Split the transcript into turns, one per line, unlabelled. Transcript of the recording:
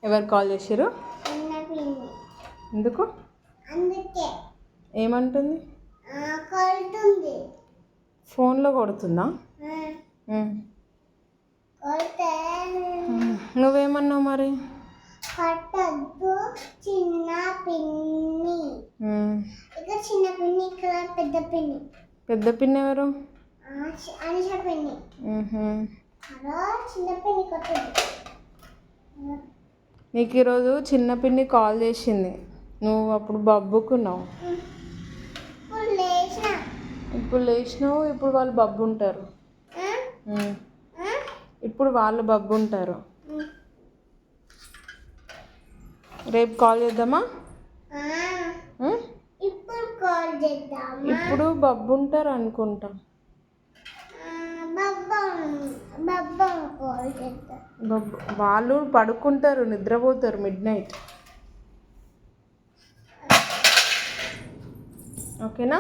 ఎవరు కాల్ చేసారు? ఎందుకు?
అందుకే
ఏమంటుంది?
కొడుతుంది.
ఫోన్లో కొడుతుందా? నువ్వేమన్నావు మరి?
కొట్టద్దు చిన్న పిన్ని. ఇక్కడ చిన్న పిన్ని, ఇక్కడ పెద్ద పిన్ని.
పెద్ద పిన్ని ఎవరు?
అనిష పిన్ని. చిన్న పిన్ని కొట్టద్దు.
నీకు ఈరోజు చిన్న పిన్ని కాల్ చేసింది, నువ్వు అప్పుడు బబ్బుకున్నావు. ఇప్పుడు లేచినావు, ఇప్పుడు వాళ్ళు బబ్బు ఉంటారు. ఇప్పుడు వాళ్ళు బబ్బు ఉంటారు. రేపు కాల్ చేద్దామా? ఇప్పుడు బబ్బు ఉంటారు అనుకుంటా. వాళ్ళు పడుకుంటారు, నిద్రపోతారు మిడ్నైట్. ఓకేనా?